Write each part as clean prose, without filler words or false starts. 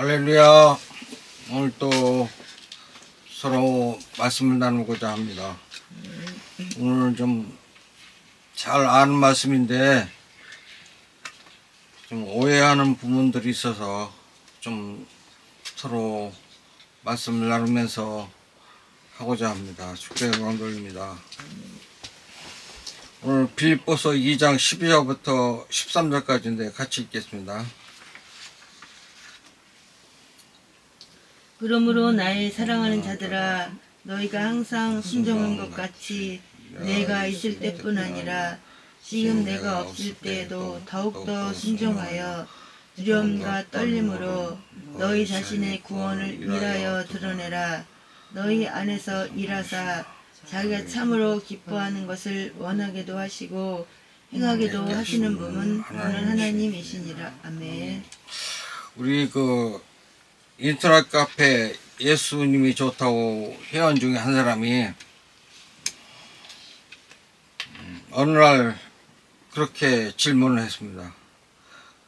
할렐루야. 오늘 또 서로 말씀을 나누고자 합니다. 오늘 좀 잘 아는 말씀인데 좀 오해하는 부분들이 있어서 좀 서로 말씀을 나누면서 하고자 합니다. 주께 영광 돌립니다. 오늘 빌립보서 2장 12절부터 13절까지인데 같이 읽겠습니다. 그러므로 나의 사랑하는 자들아, 너희가 항상 순종한 것 같이 내가 있을 때뿐 아니라 지금 내가 없을 때에도 더욱더 순종하여 두려움과 떨림으로 너희 자신의 구원을 위하여 드러내라. 너희 안에서 일하사 자기가 참으로 기뻐하는 것을 원하게도 하시고 행하게도 하시는 분은 하나님이시니라. 아멘. 우리 인터넷 카페 예수님이 좋다고 회원 중에 한 사람이 어느 날 그렇게 질문을 했습니다.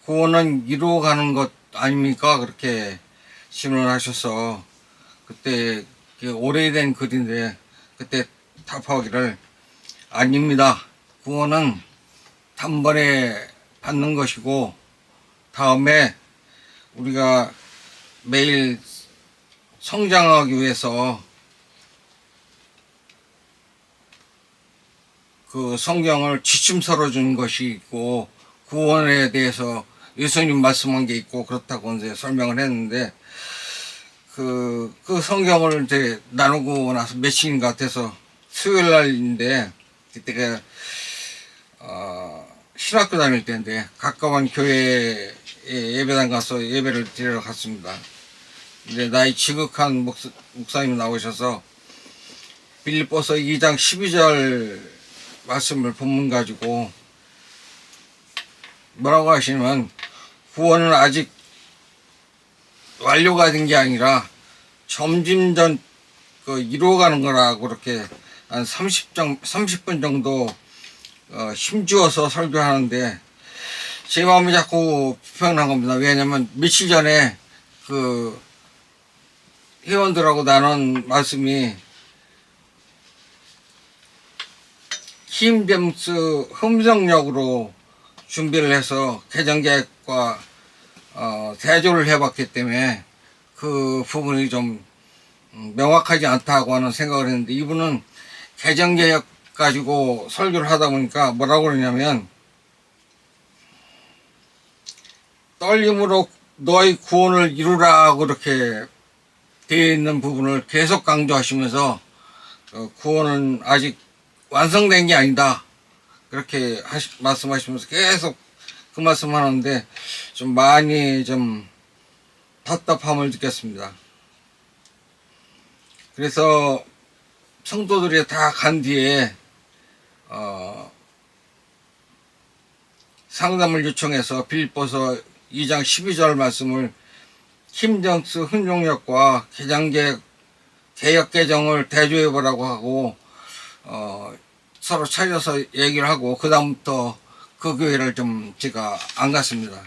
구원은 이루어가는 것 아닙니까? 그렇게 질문하셔서 그때 오래된 글인데 그때 답하기를 아닙니다. 구원은 단번에 받는 것이고 다음에 우리가 매일 성장하기 위해서 그 성경을 지침서로 준 것이 있고 구원에 대해서 예수님 말씀한 게 있고 그렇다고 이제 설명을 했는데 그 성경을 이제 나누고 나서 며칠인 것 같아서 수요일 날인데 그때가 신학교 다닐 때인데 가까운 교회에 예배당 가서 예배를 드리러 갔습니다. 근데 나이 지극한 목사님이 나오셔서 빌립보서 2장 12절 말씀을 본문 가지고 뭐라고 하시면 구원은 아직 완료가 된 게 아니라 점진전 이루어가는 거라고 그렇게 한 30분 정도 힘주어서 설교하는데 제 마음이 자꾸 불편한 겁니다. 왜냐면 며칠 전에 회원들하고 나눈 말씀이 힘잼스 흠정역으로 준비를 해서 개정계획과 대조를 해봤기 때문에 그 부분이 좀 명확하지 않다고 하는 생각을 했는데 이분은 개정계획 가지고 설교를 하다 보니까 뭐라고 그러냐면 떨림으로 너희 구원을 이루라 그렇게 되어 있는 부분을 계속 강조하시면서 구원은 아직 완성된 게 아니다 그렇게 말씀하시면서 계속 그 말씀하는데 좀 많이 좀 답답함을 느꼈습니다. 그래서 성도들이 다 간 뒤에 상담을 요청해서 빌립보서 2장 12절 말씀을 힘정스 훈용력과 개혁 개정을 대조해보라고 하고 서로 찾아서 얘기를 하고 그 다음부터 그 교회를 좀 제가 안 갔습니다.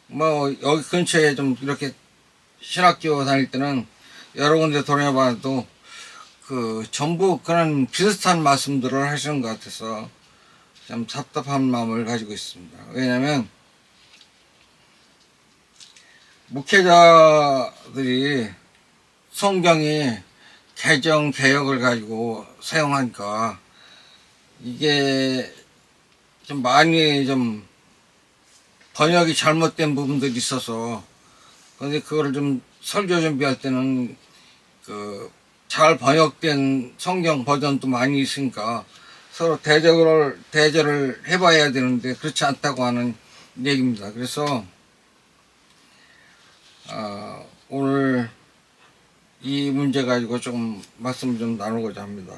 뭐 여기 근처에 좀 이렇게 신학교 다닐 때는 여러 군데 돌아봐도 전부 그런 비슷한 말씀들을 하시는 것 같아서 좀 답답한 마음을 가지고 있습니다. 왜냐면 목회자들이 성경이 개정 개혁을 가지고 사용하니까 이게 좀 많이 좀 번역이 잘못된 부분들이 있어서 근데 그거를 좀 설교 준비할 때는 잘 번역된 성경 버전도 많이 있으니까 서로 대조를 해봐야 되는데 그렇지 않다고 하는 얘기입니다. 그래서 오늘 이 문제 가지고 좀 말씀을 좀 나누고자 합니다.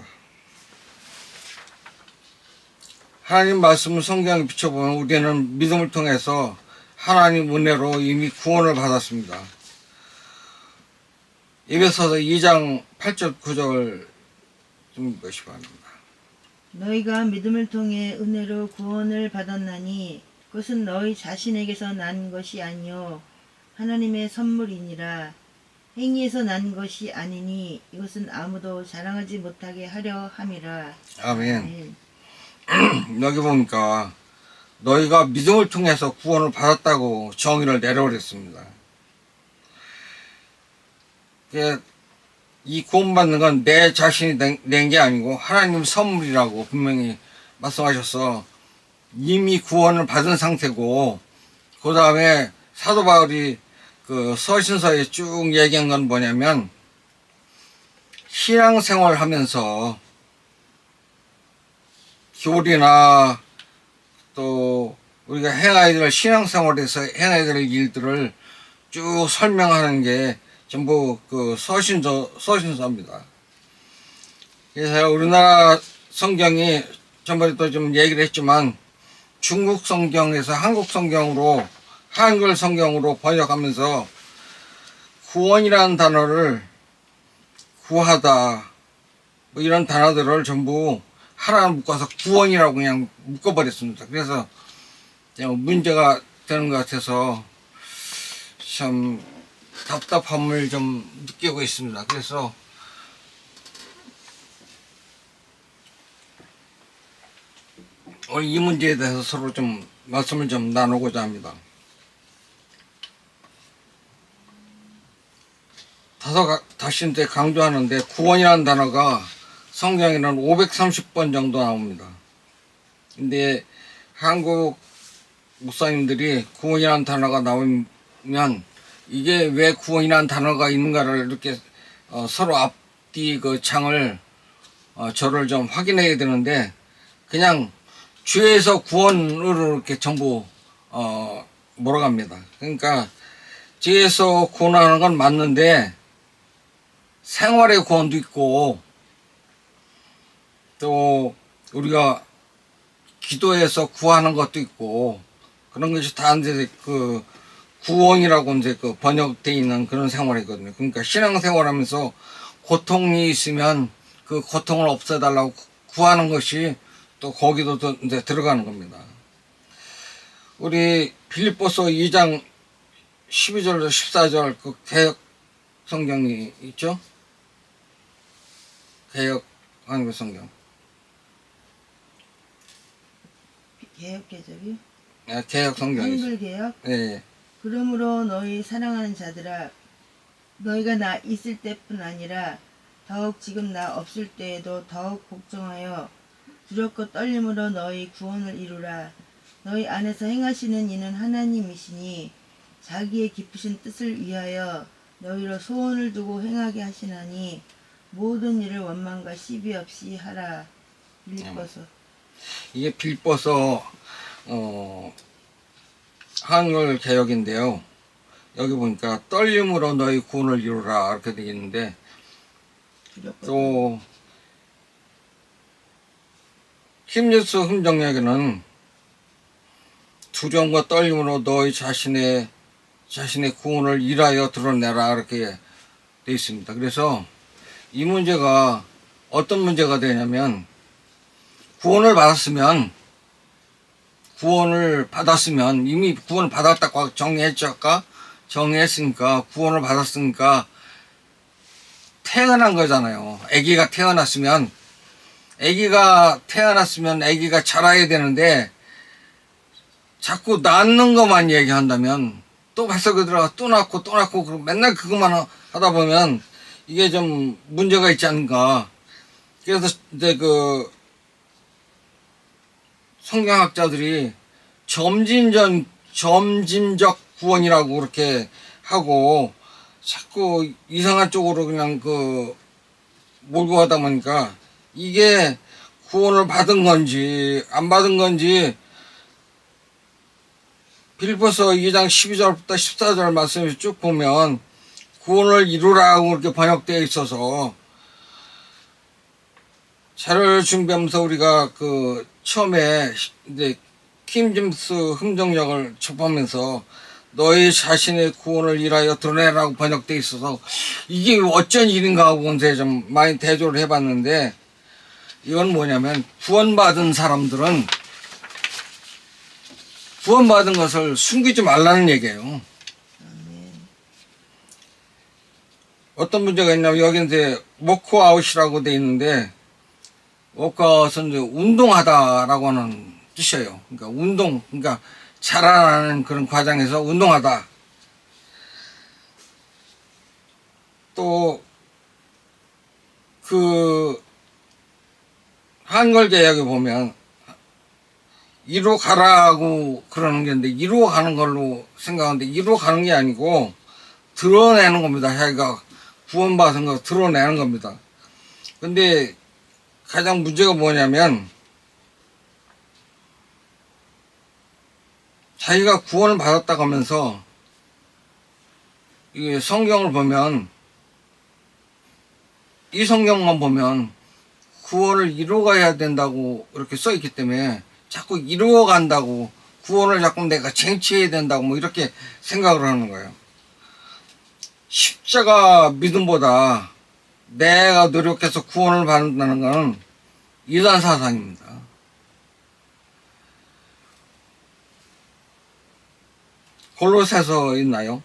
하나님 말씀을 성경에 비춰보면 우리는 믿음을 통해서 하나님 은혜로 이미 구원을 받았습니다. 에베소서 2장 8절 9절 좀 읽으시 바랍니다. 너희가 믿음을 통해 은혜로 구원을 받았나니 그것은 너희 자신에게서 난 것이 아니요 하나님의 선물이니라. 행위에서 난 것이 아니니 이것은 아무도 자랑하지 못하게 하려 함이라. 아멘. 여기 보니까 너희가 믿음을 통해서 구원을 받았다고 정의를 내려버렸습니다. 이 구원받는 건 내 자신이 낸 게 아니고 하나님 선물이라고 분명히 말씀하셔서 이미 구원을 받은 상태고, 그 다음에 사도 바울이 그 서신서에 쭉 얘기한 건 뭐냐면, 신앙생활 하면서 교리나 또 우리가 행해야 될 신앙생활에서 행해야 될 일들을 쭉 설명하는 게 전부 그 서신서입니다. 그래서 우리나라 성경이 전번에도 좀 얘기를 했지만 중국 성경에서 한국 성경으로, 한글 성경으로 번역하면서 구원이라는 단어를, 구하다 뭐 이런 단어들을 전부 하나 묶어서 구원이라고 그냥 묶어버렸습니다. 그래서 문제가 되는 것 같아서 참 답답함을 좀 느끼고 있습니다. 그래서 오늘 이 문제에 대해서 서로 좀 말씀을 좀 나누고자 합니다. 다시 이제 강조하는데, 구원이라는 단어가 성경에는 530번 정도 나옵니다. 근데 한국 목사님들이 구원이라는 단어가 나오면 이게 왜 구원이라는 단어가 있는가를 이렇게 서로 앞뒤 그 창을 저를 좀 확인해야 되는데, 그냥 주에서 구원으로 이렇게 전부 몰아갑니다. 그러니까 주에서 구원하는 건 맞는데 생활의 구원도 있고, 또 우리가 기도해서 구하는 것도 있고, 그런 것이 다 이제 그 구원이라고 이제 그 번역되어 있는 그런 생활이거든요. 그러니까 신앙생활하면서 고통이 있으면 그 고통을 없애달라고 구하는 것이 또 거기도 이제 들어가는 겁니다. 우리 빌립보서 2장 12절에서 14절 그 개역 성경이 있죠? 개역 한글 성경. 개역 개적이요? 네, 개역 성경이 있어요. 한글 개역? 네. 그러므로 너희 사랑하는 자들아, 너희가 나 있을 때뿐 아니라 더욱 지금 나 없을 때에도 더욱 복종하여 두렵고 떨림으로 너희 구원을 이루라. 너희 안에서 행하시는 이는 하나님이시니 자기의 깊으신 뜻을 위하여 너희로 소원을 두고 행하게 하시나니 모든 일을 원망과 시비 없이 하라. 빌립보서. 이게 빌립보서 한글 개역인데요. 여기 보니까 떨림으로 너희 구원을 이루라 이렇게 되어 있는데, 또 킴뉴스 흥정역에는 두려움과 떨림으로 너희 자신의 구원을 일하여 드러내라 이렇게 되어 있습니다. 그래서 이 문제가 어떤 문제가 되냐면, 구원을 받았으면 이미 구원을 받았다고 정리했죠. 아까 정리했으니까 구원을 받았으니까 태어난 거잖아요. 아기가 태어났으면 아기가 자라야 되는데 자꾸 낳는 것만 얘기한다면, 또 뱃속에 들어가 또 낳고 그리고 맨날 그것만 하다 보면 이게 좀 문제가 있지 않은가. 그래서 이제 그 성경학자들이 점진적 구원이라고 그렇게 하고 자꾸 이상한 쪽으로 그냥 그 몰고 가다 보니까 이게 구원을 받은 건지 안 받은 건지, 빌립보서 2장 12절부터 14절 말씀을 쭉 보면 구원을 이루라고 이렇게 번역되어 있어서, 자료를 준비하면서 우리가 그 처음에 이제 킹제임스 흥정역을 접하면서 너희 자신의 구원을 일하여 드러내라고 번역되어 있어서 이게 어쩐 일인가 하고 이제 좀 많이 대조를 해봤는데, 이건 뭐냐면 구원받은 사람들은 구원받은 것을 숨기지 말라는 얘기예요. 어떤 문제가 있냐면 여기 이제 워크아웃이라고 돼 있는데 워크아웃은 이제 운동하다라고 하는 뜻이에요. 그러니까 운동, 그러니까 자라나는 그런 과정에서 운동하다. 또 그 한글 개혁에 보면 이로 가라고 그러는 게 있는데 이로 가는 걸로 생각하는데 이로 가는 게 아니고 드러내는 겁니다. 자기가 구원받은 거 드러내는 겁니다. 근데 가장 문제가 뭐냐면 자기가 구원을 받았다고 하면서 이 성경을 보면 이 성경만 보면 구원을 이루어가야 된다고 이렇게 써 있기 때문에 자꾸 이루어간다고 구원을 자꾸 내가 쟁취해야 된다고 뭐 이렇게 생각을 하는 거예요. 십자가 믿음보다 내가 노력해서 구원을 받는다는 것은 이단 사상입니다. 골로새서 있나요?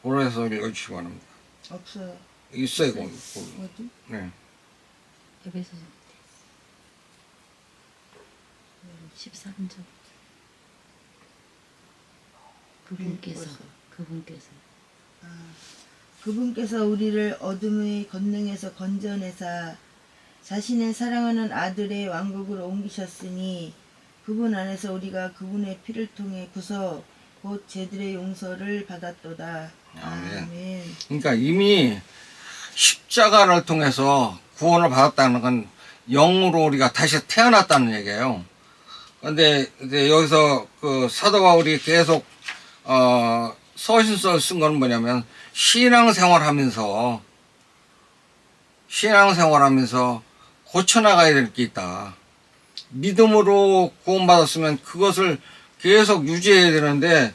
골로새서 읽어주시기 바랍니다. 없어요. 있어요, 거기. 어디? 네. 에베소 13절. 그분께서 그분께서 우리를 어둠의 권능에서 건져내사 자신의 사랑하는 아들의 왕국으로 옮기셨으니 그분 안에서 우리가 그분의 피를 통해 구속 곧 죄들의 용서를 받았도다. 아멘. 아멘. 그러니까 이미 십자가를 통해서 구원을 받았다는 건 영으로 우리가 다시 태어났다는 얘기예요. 근데 이제 여기서 그 사도 바울이 계속 서신서를 쓴 건 뭐냐면 신앙생활하면서 고쳐나가야 될 게 있다. 믿음으로 구원받았으면 그것을 계속 유지해야 되는데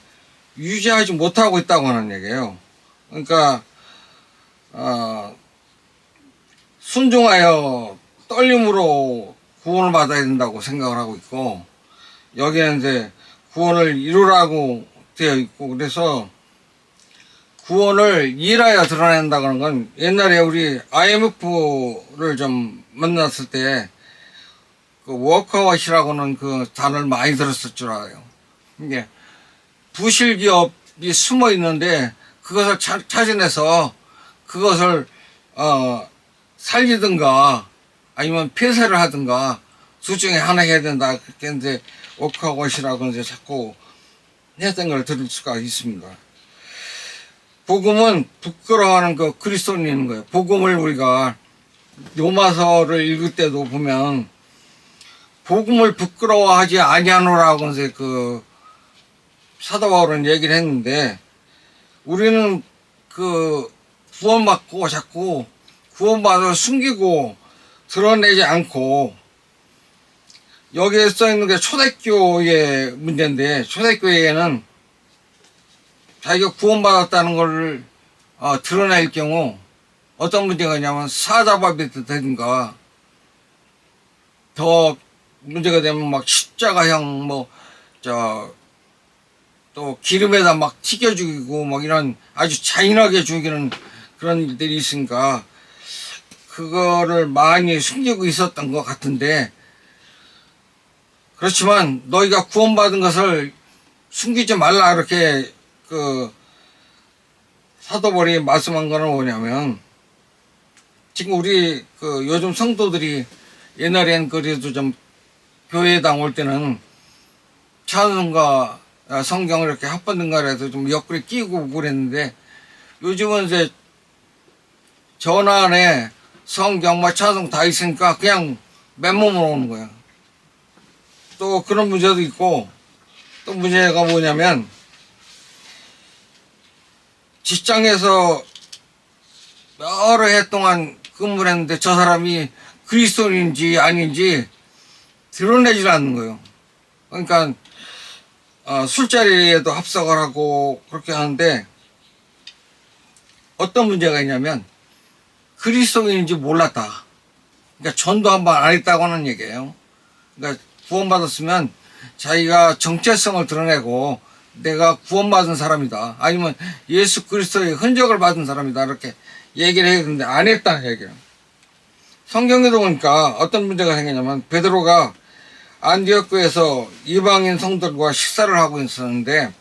유지하지 못하고 있다고 하는 얘기예요. 그러니까 순종하여 떨림으로 구원을 받아야 된다고 생각을 하고 있고 여기는 이제 구원을 이루라고 되어 있고 그래서 구원을 일하여 드러낸다는 건 옛날에 우리 IMF를 좀 만났을 때 그 워크아웃이라고는 그 단어를 많이 들었을 줄 알아요. 이게 부실기업이 숨어 있는데 그것을 찾아내서 그것을 살리든가 아니면 폐쇄를 하든가 둘 중에 하나 해야 된다. 그렇게 이제 워크아웃이라고 이제 자꾸 했던 걸 들을 수가 있습니다. 복음은 부끄러워하는 그 그리스도인인 거예요. 복음을 우리가 로마서를 읽을 때도 보면 복음을 부끄러워하지 아니하노라고 이제 그 사도 바울은 얘기를 했는데 우리는 그 구원받고 자꾸 구원받아 숨기고 드러내지 않고 여기에 써 있는 게 초대교회의 문제인데 초대교회에는 자기가 구원받았다는 걸 드러낼 경우 어떤 문제가 있냐면 사자밥이 되든가 더 문제가 되면 막 십자가형 또 기름에다 막 튀겨 죽이고 막 이런 아주 잔인하게 죽이는 그런 일들이 있으니까 그거를 많이 숨기고 있었던 것 같은데 그렇지만 너희가 구원받은 것을 숨기지 말라 이렇게 그 사도 바울이 말씀한 거는 뭐냐면 지금 우리 그 요즘 성도들이 옛날엔 그래도 좀 교회당 올 때는 찬송가 성경을 이렇게 합번든가 해서 좀 옆구리 끼고 그랬는데 요즘은 이제 전화 안에 성경 찬송 다 있으니까 그냥 맨몸으로 오는 거야. 또 그런 문제도 있고 또 문제가 뭐냐면 직장에서 여러 해 동안 근무를 했는데 저 사람이 그리스도인인지 아닌지 드러내질 않는 거예요. 그러니까 술자리에도 합석을 하고 그렇게 하는데 어떤 문제가 있냐면 그리스도인인지 몰랐다. 그러니까 전도 한 번 안 했다고 하는 얘기예요. 그러니까 구원받았으면 자기가 정체성을 드러내고 내가 구원받은 사람이다. 아니면 예수 그리스도의 흔적을 받은 사람이다. 이렇게 얘기를 해야 되는데 안 했다는 얘기예요. 성경에도 보니까 어떤 문제가 생기냐면 베드로가 안디옥 교회에서 이방인 성들과 식사를 하고 있었는데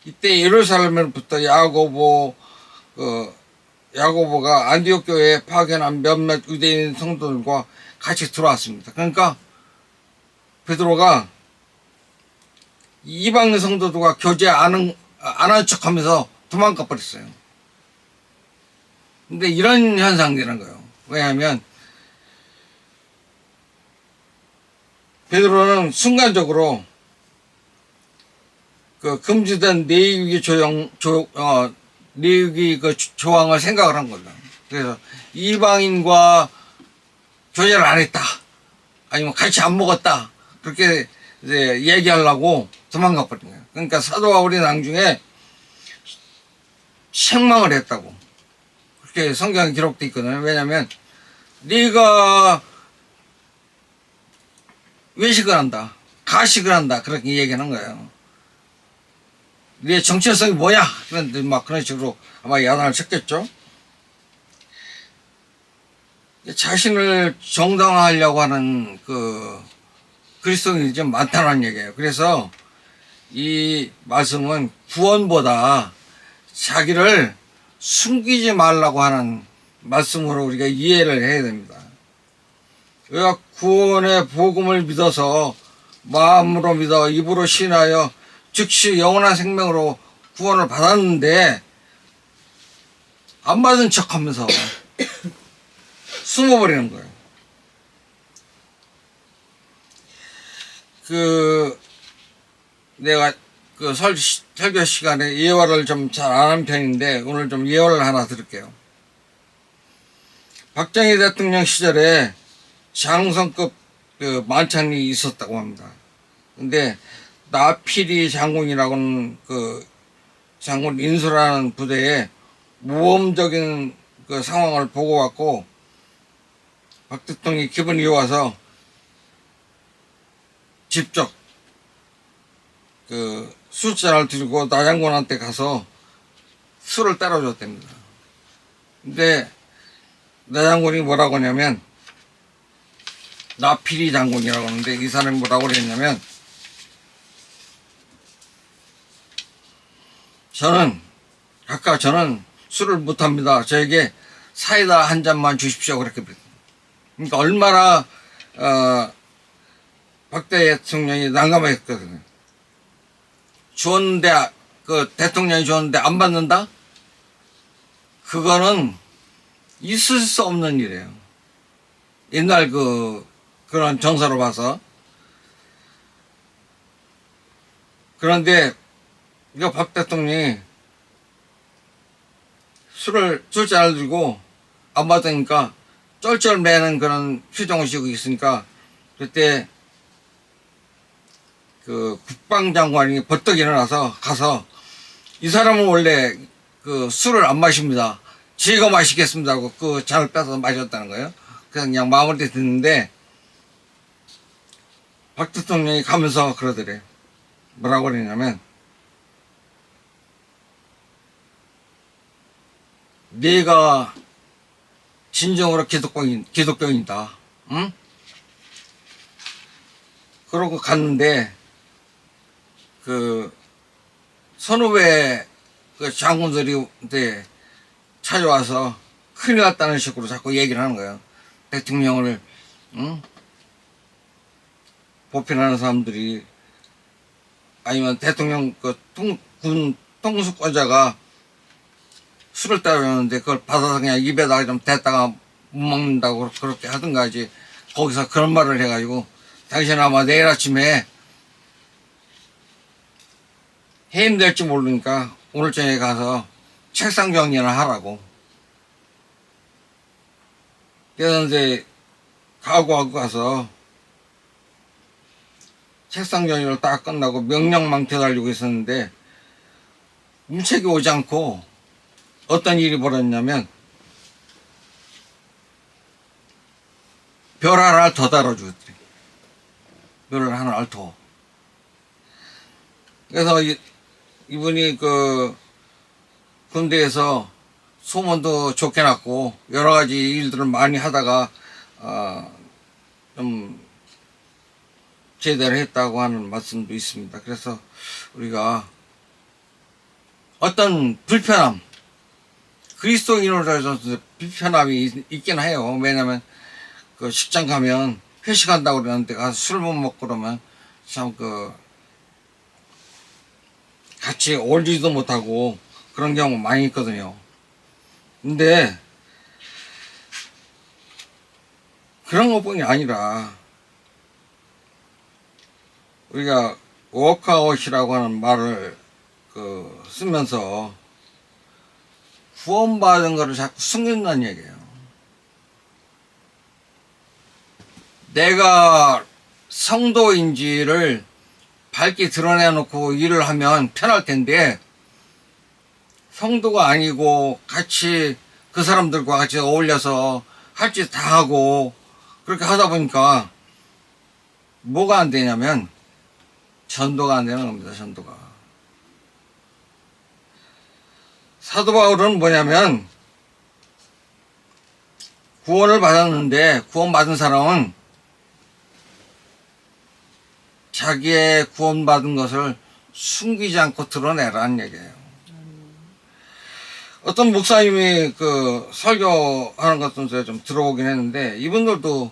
이때 예루살렘으로부터 야고보가 안디옥 교회에 파견한 몇몇 유대인 성도들과 같이 들어왔습니다. 그러니까 베드로가 이방인 성도들과 교제 안 한 척하면서 도망가 버렸어요. 근데 이런 현상이라는 거예요. 왜냐하면 베드로는 순간적으로 그 금지된 내위기 내위기 그 조항을 생각을 한 거죠. 그래서 이방인과 교제를 안 했다. 아니면 같이 안 먹었다. 그렇게 이제 얘기하려고 도망가 버린 거예요. 그러니까 사도 바울이 나중에 책망을 했다고. 그렇게 성경에 기록되어 있거든요. 왜냐하면 네가 외식을 한다. 가식을 한다. 그렇게 얘기하는 거예요. 네 정체성이 뭐야? 그런데 막 그런 식으로 아마 야단을 쳤겠죠. 자신을 정당화하려고 하는 그 그리스도인이 좀 많다는 얘기예요. 그래서 이 말씀은 구원보다 자기를 숨기지 말라고 하는 말씀으로 우리가 이해를 해야 됩니다. 우리가 구원의 복음을 믿어서 마음으로 믿어 입으로 신하여 즉시 영원한 생명으로 구원을 받았는데 안 받은 척하면서 숨어버리는 거예요. 내가 설교 시간에 예화를 좀 잘 안 하는 편인데 오늘 좀 예화를 하나 드릴게요. 박정희 대통령 시절에 장성급 그 만찬이 있었다고 합니다. 근데 나피리 장군이라고는 그 장군 인수라는 부대에 모험적인 그 상황을 보고받고 박 대통령이 기분이 좋아서 직접 그 술잔을 들고 나 장군한테 가서 술을 따라줬답니다. 근데 나 장군이 뭐라고 하냐면 나피리 장군이라고 하는데 이 사람이 뭐라고 그랬냐면 저는 술을 못합니다. 저에게 사이다 한 잔만 주십시오. 그렇게 그러니까 얼마나 박 대통령이 난감했거든요. 주었는데 그 대통령이 주었는데 안 받는다? 그거는 있을 수 없는 일이에요. 옛날 그런 정서로 봐서. 그런데 이거 박 대통령이 술잔을 들고 안 받으니까 쩔쩔매는 그런 표정을 지고 있으니까 그때 그 국방장관이 벌떡 일어나서 가서 이 사람은 원래 그 술을 안 마십니다. 제가 마시겠습니다 하고 그 잔을 빼서 마셨다는 거예요. 그래서 그냥 마무리 됐는데 박 대통령이 가면서 그러더래. 뭐라고 그러냐면 네가 진정으로 기독교인이다. 응? 그러고 갔는데 그 선후배 그 장군들이 찾아와서 큰일 났다는 식으로 자꾸 얘기를 하는 거예요. 대통령을 보편하는 사람들이 아니면 대통령 군 통수권자가 술을 따르는데 그걸 받아서 그냥 입에다가 좀 댔다가 못 먹는다고 그렇게 하든가 하지. 거기서 그런 말을 해가지고 당신 아마 내일 아침에 해임될지 모르니까 오늘 저녁에 가서 책상 정리나 하라고. 그래서 이제 각오하고 가서 책상 정리를 딱 끝나고 명령망태 달리고 있었는데 문책이 오지 않고 어떤 일이 벌어졌냐면 별 하나를 더 달아주더래. 별 하나를 더. 그래서 이분이 그 군대에서 소문도 좋게 났고 여러 가지 일들을 많이 하다가 좀 제대로 했다고 하는 말씀도 있습니다. 그래서 우리가 어떤 불편함, 그리스도인으로서 불편함이 있긴 해요. 왜냐면 그 식장 가면 회식한다고 그러는데 가서 술 못 먹고 그러면 참 같이 어울리지도 못하고 그런 경우 많이 있거든요. 근데 그런 것뿐이 아니라 우리가 워크아웃이라고 하는 말을 쓰면서 구원받은 거를 자꾸 숨긴다는 얘기예요. 내가 성도인지를 밝게 드러내놓고 일을 하면 편할 텐데 성도가 아니고 같이 그 사람들과 같이 어울려서 할 짓 다 하고 그렇게 하다 보니까 뭐가 안 되냐면 전도가 안 되는 겁니다. 전도가. 사도 바울은 뭐냐면 구원을 받았는데 구원받은 사람은 자기의 구원받은 것을 숨기지 않고 드러내라는 얘기예요. 어떤 목사님이 설교하는 것도 제가 좀 들어보긴 했는데 이분들도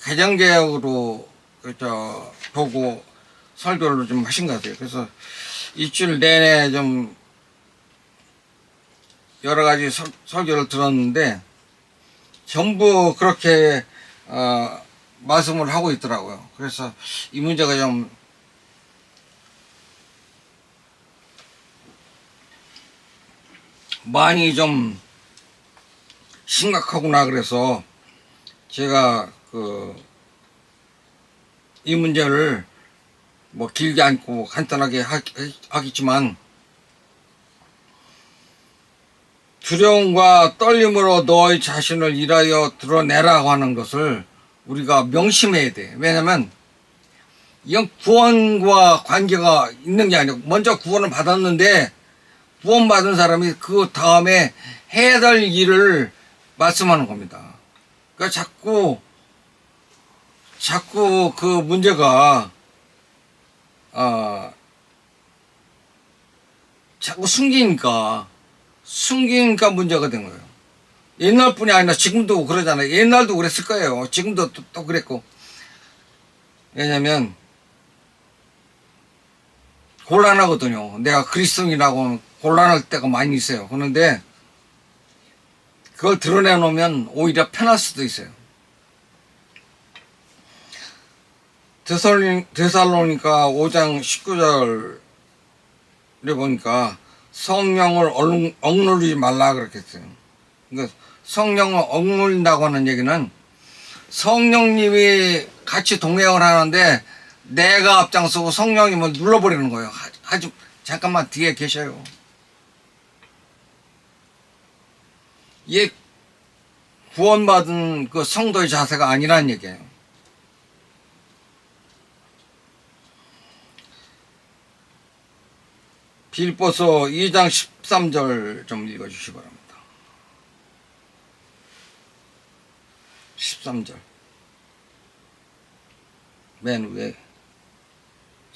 개정개혁으로 보고 설교를 좀 하신 것 같아요. 그래서 일주일 내내 좀 여러 가지 설교를 들었는데 전부 그렇게 말씀을 하고 있더라고요. 그래서 이 문제가 좀 많이 좀 심각하구나. 그래서 제가 이 문제를 뭐 길게 않고 간단하게 하겠지만 두려움과 떨림으로 너의 자신을 일하여 드러내라고 하는 것을 우리가 명심해야 돼. 왜냐면 이건 구원과 관계가 있는 게 아니고 먼저 구원을 받았는데 구원받은 사람이 그 다음에 해야 될 일을 말씀하는 겁니다. 그러니까 자꾸 그 문제가 자꾸 숨기니까 문제가 된 거예요. 옛날뿐이 아니라 지금도 그러잖아요. 옛날도 그랬을 거예요. 지금도 또 그랬고. 왜냐면 곤란하거든요. 내가 그리스도인이라고 하면 곤란할 때가 많이 있어요. 그런데 그걸 드러내놓으면 오히려 편할 수도 있어요. 데살로니가 5장 19절에 보니까 성령을 억누르지 말라 그랬겠어요. 그러니까 성령을 억누른다고 하는 얘기는 성령님이 같이 동행을 하는데 내가 앞장서고 성령님을 눌러버리는 거예요. 잠깐만 뒤에 계셔요. 이게 구원받은 그 성도의 자세가 아니라는 얘기예요. 빌보서 2장 13절 좀 읽어주시기 바랍니다. 13절 맨 위에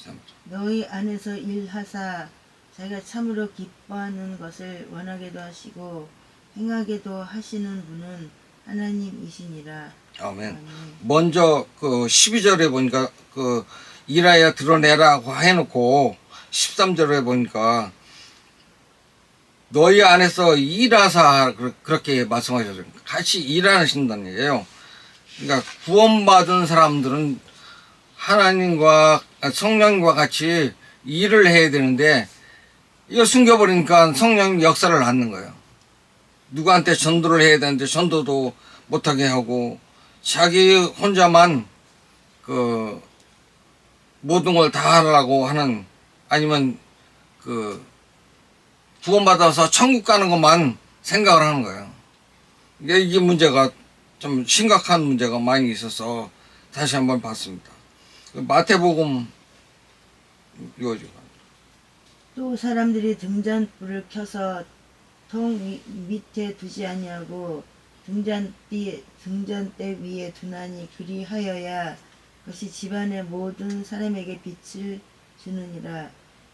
3절. 너희 안에서 일하사 자기가 참으로 기뻐하는 것을 원하게도 하시고 행하게도 하시는 분은 하나님이시니라. 아멘. 먼저 12절에 보니까 일하여 드러내라고 해놓고 13절에 보니까 너희 안에서 일하사 그렇게 말씀하셨어요. 같이 일하신다는 얘기예요. 그러니까 구원받은 사람들은 하나님과 성령과 같이 일을 해야 되는데 이거 숨겨버리니까 성령 역사를 낳는 거예요. 누구한테 전도를 해야 되는데 전도도 못하게 하고 자기 혼자만 모든 걸 다 하려고 하는, 아니면 구원받아서 천국 가는 것만 생각을 하는 거예요. 이게 문제가 좀 심각한 문제가 많이 있어서 다시 한번 봤습니다. 마태복음 이거죠. 또 사람들이 등잔불을 켜서 밑에 두지 아니하고 등잔대 위에 두나니 그리하여야 그것이 집안의 모든 사람에게 빛을 주느니라.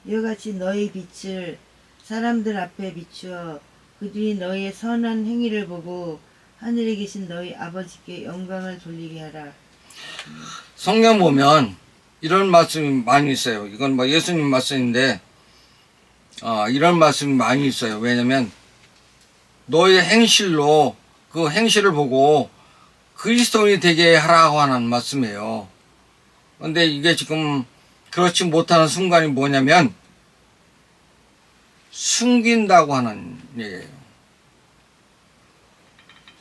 이와 같이 너희 빛을 사람들 앞에 비추어 그들이 너희의 선한 행위를 보고 하늘에 계신 너희 아버지께 영광을 돌리게 하라. 성경 보면 이런 말씀이 많이 있어요. 이건 뭐 예수님 말씀인데 이런 말씀이 많이 있어요. 왜냐면 너의 행실로 그 행실을 보고 그리스도인이 되게 하라고 하는 말씀이에요. 근데 이게 지금 그렇지 못하는 순간이 뭐냐면 숨긴다고 하는 얘기예요.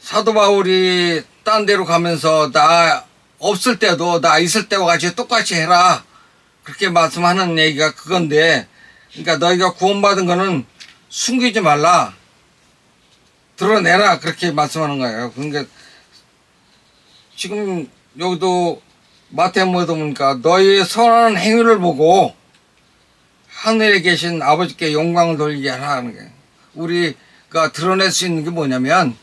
사도 바울이 딴 데로 가면서 나 없을 때도 나 있을 때와 같이 똑같이 해라 그렇게 말씀하는 얘기가 그건데, 그러니까 너희가 구원받은 거는 숨기지 말라, 드러내라 그렇게 말씀하는 거예요. 그러니까 지금 여기도 마태복음에도 보니까 너희의 선한 행위를 보고 하늘에 계신 아버지께 영광을 돌리게 하라는 거예요. 우리가 드러낼 수 있는 게 뭐냐면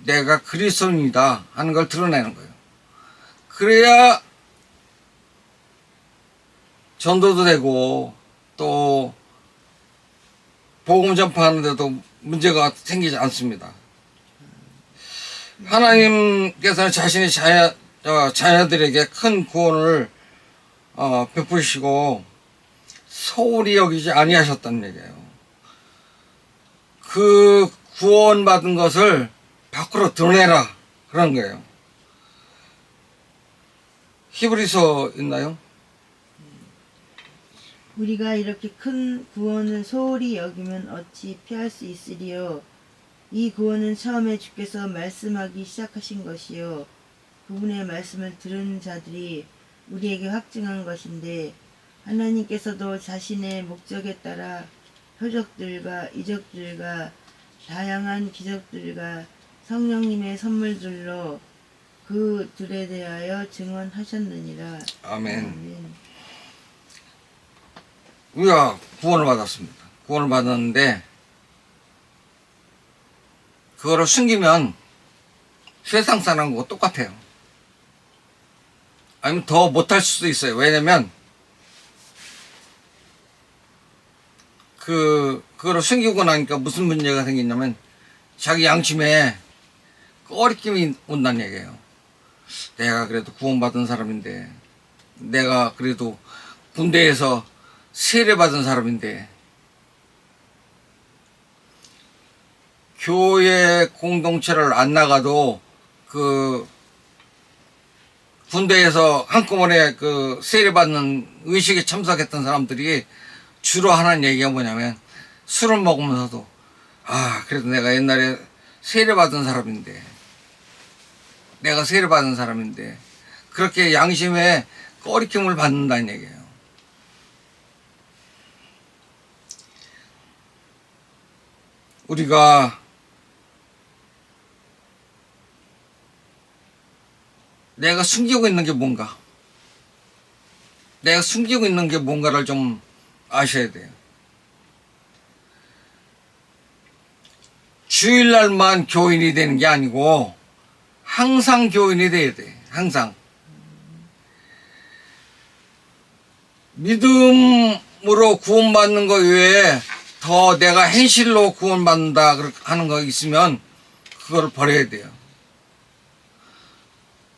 내가 그리스도인이다 하는 걸 드러내는 거예요. 그래야 전도도 되고 또 복음 전파하는 데도 문제가 생기지 않습니다. 하나님께서는 자신의 자녀들에게 큰 구원을 베푸시고 소홀히 여기지 아니하셨다는 얘기예요. 그 구원받은 것을 밖으로 드러내라 그런 거예요. 히브리서 있나요? 우리가 이렇게 큰 구원을 소홀히 여기면 어찌 피할 수 있으리요. 이 구원은 처음에 주께서 말씀하기 시작하신 것이요 그분의 말씀을 들은 자들이 우리에게 확증한 것인데, 하나님께서도 자신의 목적에 따라 표적들과 이적들과 다양한 기적들과 성령님의 선물들로 그들에 대하여 증언하셨느니라. 아멘. 우리가 구원을 받았습니다. 구원을 받았는데 그거를 숨기면 세상 사람하고 똑같아요. 아니면 더 못할 수도 있어요. 왜냐면 그거를 숨기고 나니까 무슨 문제가 생기냐면 자기 양심에 꺼리낌이 온다는 얘기예요. 내가 그래도 구원받은 사람인데, 내가 그래도 군대에서 세례받은 사람인데, 교회 공동체를 안 나가도 그 군대에서 한꺼번에 그 세례받는 의식에 참석했던 사람들이 주로 하는 얘기가 뭐냐면, 술을 먹으면서도 그래도 내가 옛날에 세례받은 사람인데, 내가 세례받은 사람인데, 그렇게 양심에 꺼리낌을 받는다는 얘기예요. 우리가 내가 숨기고 있는 게 뭔가, 내가 숨기고 있는 게 뭔가를 좀 아셔야 돼요. 주일날만 교인이 되는 게 아니고 항상 교인이 돼야 돼. 항상 믿음으로 구원받는 거 외에 더 내가 행실로 구원받는다 하는 거 있으면 그걸 버려야 돼요.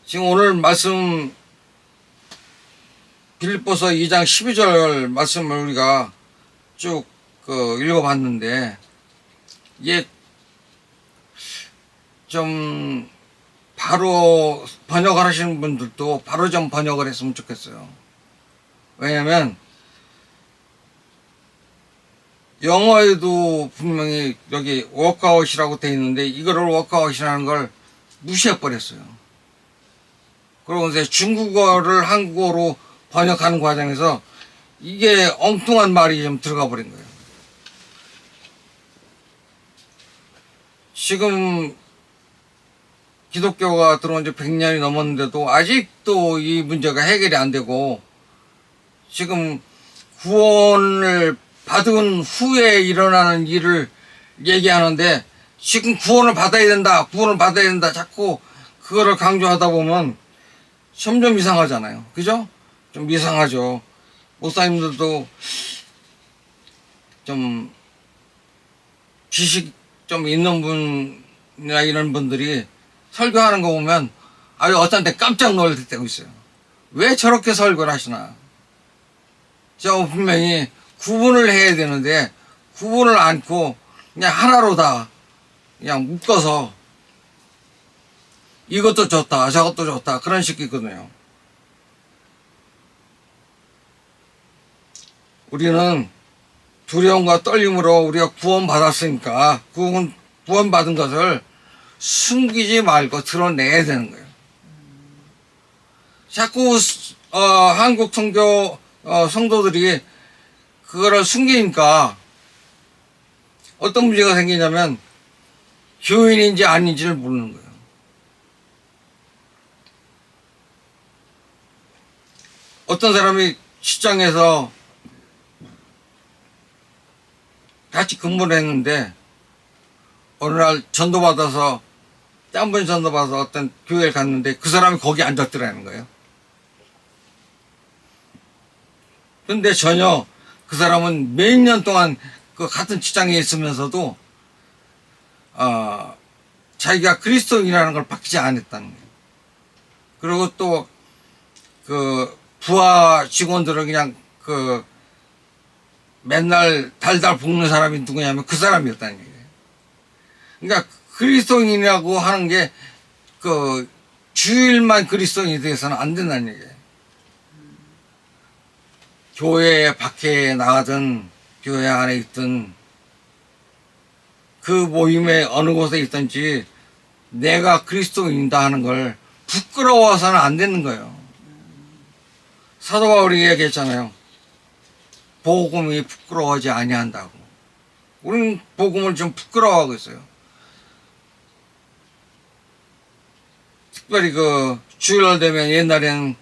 지금 오늘 말씀 빌립보서 2장 12절 말씀을 우리가 쭉 읽어봤는데, 이게 좀 바로 번역을 하시는 분들도 바로 좀 번역을 했으면 좋겠어요. 왜냐면 영어에도 분명히 여기 워크아웃이라고 돼 있는데 이거를 워크아웃이라는 걸 무시해 버렸어요. 그리고 이제 중국어를 한국어로 번역하는 과정에서 이게 엉뚱한 말이 좀 들어가 버린 거예요. 지금 기독교가 들어온 지 100년이 넘었는데도 아직도 이 문제가 해결이 안 되고, 지금 구원을 받은 후에 일어나는 일을 얘기하는데, 지금 구원을 받아야 된다, 구원을 받아야 된다, 자꾸 그거를 강조하다 보면 점점 이상하잖아요. 그죠? 좀 이상하죠. 목사님들도 좀 지식 좀 있는 분이나 이런 분들이 설교하는 거 보면 아주 어떤 때 깜짝 놀랄 때가 있어요. 왜 저렇게 설교를 하시나? 저 분명히 구분을 해야 되는데 구분을 않고 그냥 하나로 다 그냥 묶어서 이것도 좋다 저것도 좋다 그런 식이거든요. 우리는 두려움과 떨림으로 우리가 구원받았으니까 구원받은 것을 숨기지 말고 드러내야 되는 거예요. 자꾸 한국 성교 성도들이 그거를 숨기니까 어떤 문제가 생기냐면 교인인지 아닌지를 모르는 거예요. 어떤 사람이 시장에서 같이 근무를 했는데 어느 날 전도받아서 딴 분 전도받아서 어떤 교회를 갔는데 그 사람이 거기 앉았더라는 거예요. 근데 전혀 그 사람은 몇 년 동안 그 같은 직장에 있으면서도 자기가 그리스도인이라는 걸 밝히지 않았다는 거예요. 그리고 또 그 부하 직원들은 그냥 그 맨날 달달 볶는 사람이 누구냐면 그 사람이었다는 얘기예요. 그러니까 그리스도인이라고 하는 게 그 주일만 그리스도인이 돼서는 안 된다는 얘기예요. 교회 밖에 나가든 교회 안에 있든 그 모임에 어느 곳에 있든지 내가 그리스도인이다 하는 걸 부끄러워서는 안 되는 거예요. 사도 바울이 얘기했잖아요. 복음이 부끄러워하지 아니한다고. 우리는 복음을 좀 부끄러워하고 있어요. 특별히 그 주일날 되면 옛날에는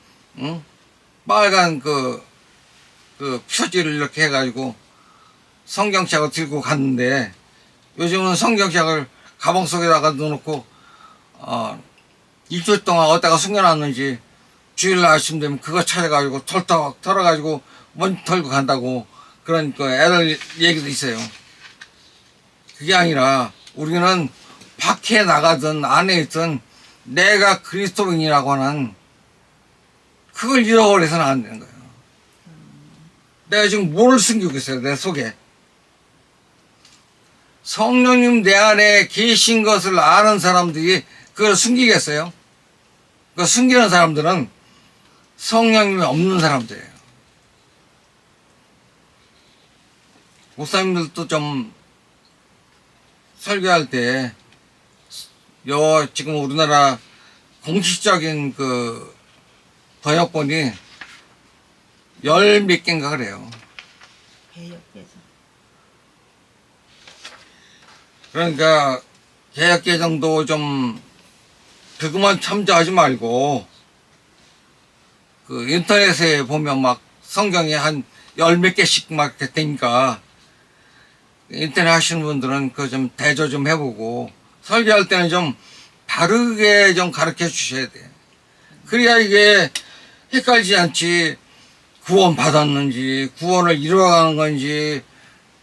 빨간 그 표지를 이렇게 해가지고 성경책을 들고 갔는데 요즘은 성경책을 가방 속에다가 넣어놓고 일주일 동안 어디다가 숨겨놨는지 주일날 아침 되면 그거 찾아가지고 털떡 털어가지고 먼지 털고 간다고 그런 그 애들 얘기도 있어요. 그게 아니라 우리는 밖에 나가든 안에 있든 내가 그리스도인이라고 하는 그걸 잃어버려서는 안 되는 거예요. 내가 지금 뭘 숨기고 있어요, 내 속에. 성령님 내 안에 계신 것을 아는 사람들이 그걸 숨기겠어요? 그 숨기는 사람들은 성령님이 없는 사람들이에요. 목사님들도 좀 설교할 때, 지금 우리나라 공식적인 그 번역본이 10몇 개인가 그래요. 개혁개정. 그러니까 개혁개정도 좀 그것만 참조하지 말고 그 인터넷에 보면 막 성경이 한 10몇 개씩 막 이렇게 되니까 인터넷 하시는 분들은 그거 좀 대조 좀 해보고 설교할 때는 좀 다르게 좀 가르쳐 주셔야 돼요. 그래야 이게 헷갈리지 않지. 구원 받았는지 구원을 이루어가는 건지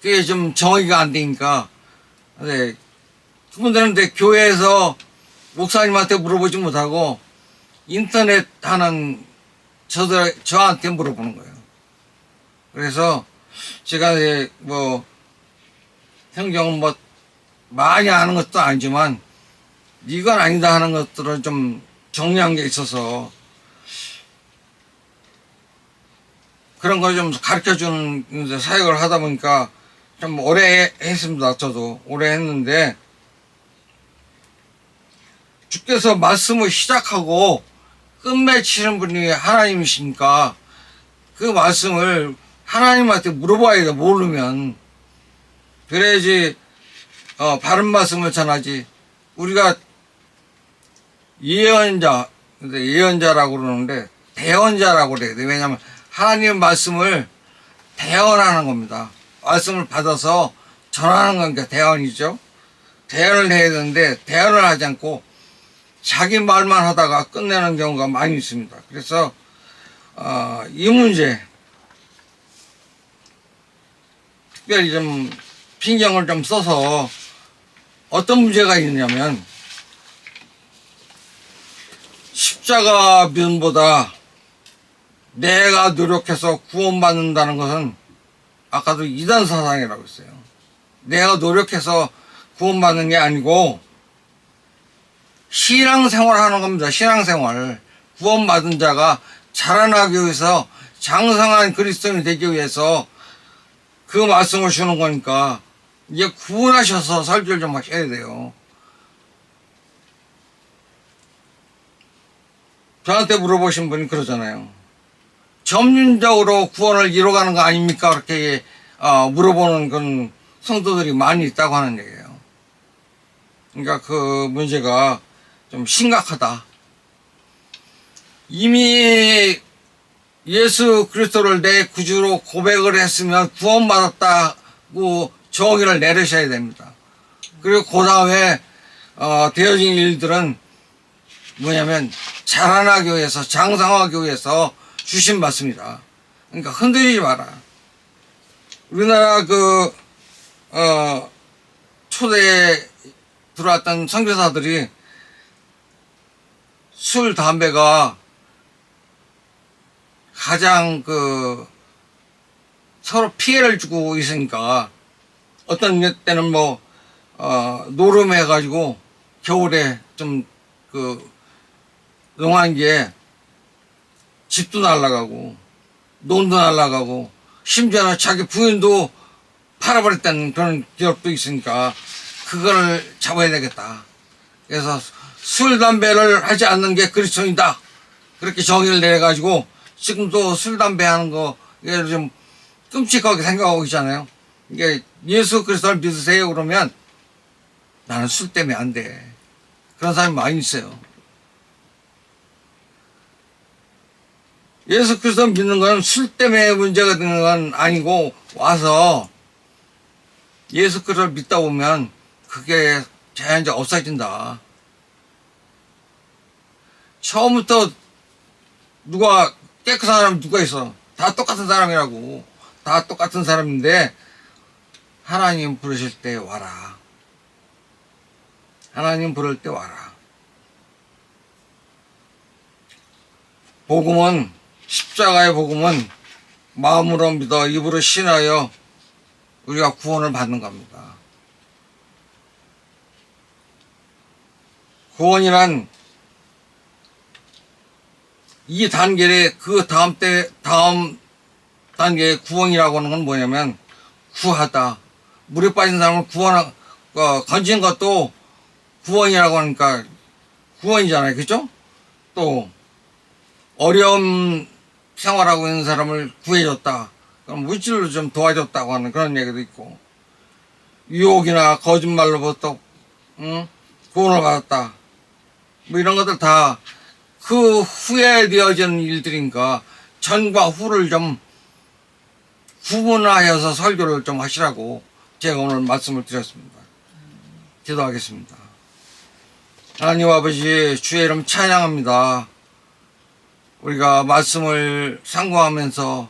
그게 좀 정의가 안 되니까. 네. 그분들은 근데 교회에서 목사님한테 물어보지 못하고 인터넷 하는 저한테 물어보는 거예요. 그래서 제가 뭐 성경은 뭐 많이 아는 것도 아니지만 이건 아니다 하는 것들을 좀 정리한 게 있어서 그런 걸 좀 가르쳐 주는 사역을 하다 보니까 좀 오래 했습니다. 저도 오래 했는데 주께서 말씀을 시작하고 끝맺히는 분이 하나님이시니까 그 말씀을 하나님한테 물어봐야 돼. 모르면 그래야지 바른 말씀을 전하지. 우리가 예언자, 근데 예언자라고 그러는데 대언자라고 그래야 돼. 왜냐하면 하나님의 말씀을 대언하는 겁니다. 말씀을 받아서 전하는 거니까 대언이죠. 대언을 해야 되는데 대언을 하지 않고 자기 말만 하다가 끝내는 경우가 많이 있습니다. 그래서 이 문제 특별히 좀 신경을 좀 써서 어떤 문제가 있냐면 십자가 믿음보다 내가 노력해서 구원받는다는 것은 아까도 이단 사상이라고 했어요. 내가 노력해서 구원받는 게 아니고 신앙생활 하는 겁니다. 신앙생활. 구원받은 자가 자라나기 위해서 장성한 그리스도인이 되기 위해서 그 말씀을 주는 거니까 이제 구원하셔서 설교를 좀 하셔야 돼요. 저한테 물어보신 분이 그러잖아요. 점진적으로 구원을 이뤄가는 거 아닙니까? 그렇게 물어보는 그런 성도들이 많이 있다고 하는 얘기예요. 그러니까 그 문제가 좀 심각하다. 이미 예수 그리스도를 내 구주로 고백을 했으면 구원받았다고 정의를 내리셔야 됩니다. 그리고 그 다음에 되어진 일들은 뭐냐면 자라나기 위해서 장성하기 위해서 주신 말씀이다. 그러니까 흔들리지 마라. 우리나라 초대에 들어왔던 선교사들이 술, 담배가 가장 서로 피해를 주고 있으니까 어떤 때는 노름해가지고 겨울에 좀 농한기에 집도 날아가고 논도 날아가고 심지어는 자기 부인도 팔아버렸다는 그런 기억도 있으니까 그거를 잡아야 되겠다. 그래서 술, 담배를 하지 않는 게 그리스도인이다. 그렇게 정의를 내가지고 지금도 술, 담배 하는 거 좀 끔찍하게 생각하고 있잖아요. 이게 예수 그리스도를 믿으세요 그러면 나는 술 때문에 안 돼. 그런 사람이 많이 있어요. 예수 그리스도 믿는 건 술 때문에 문제가 되는 건 아니고 와서 예수 그리스도를 믿다 보면 그게 자연적 없어진다. 처음부터 누가 깨끗한 사람 누가 있어? 다 똑같은 사람이라고. 다 똑같은 사람인데 하나님 부르실 때 와라. 하나님 부를 때 와라. 복음은 십자가의 복음은 마음으로 믿어 입으로 신하여 우리가 구원을 받는 겁니다. 구원이란 이 단계에 다음 단계의 구원이라고 하는 건 뭐냐면 구하다. 물에 빠진 사람을 건진 것도 구원이라고 하니까 구원이잖아요. 그죠? 또 어려움 생활하고 있는 사람을 구해줬다. 그럼 물질로 좀 도와줬다고 하는 그런 얘기도 있고 유혹이나 거짓말로부터 구원을 받았다. 이런 것들 다 그 후에 되어지는 일들이니까 전과 후를 좀 구분하여서 설교를 좀 하시라고 제가 오늘 말씀을 드렸습니다. 기도하겠습니다. 하나님 아버지 주의 이름 찬양합니다. 우리가 말씀을 상고하면서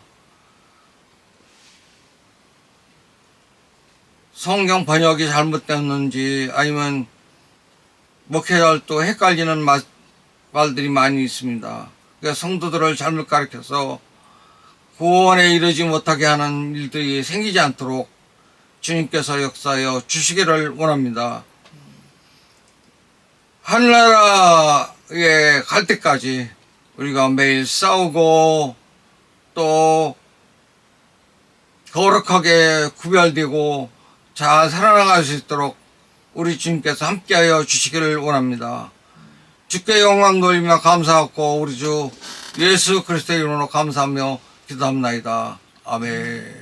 성경 번역이 잘못됐는지 아니면 목회자도 헷갈리는 말들이 많이 있습니다. 그래서 성도들을 잘못 가르쳐서 구원에 이르지 못하게 하는 일들이 생기지 않도록 주님께서 역사하여 주시기를 원합니다. 하늘나라에 갈 때까지 우리가 매일 싸우고 또 거룩하게 구별되고 잘 살아나갈 수 있도록 우리 주님께서 함께하여 주시기를 원합니다. 주께 영광 돌리며 감사하고 우리 주 예수 그리스도의 이름으로 감사하며 기도합나이다. 아멘.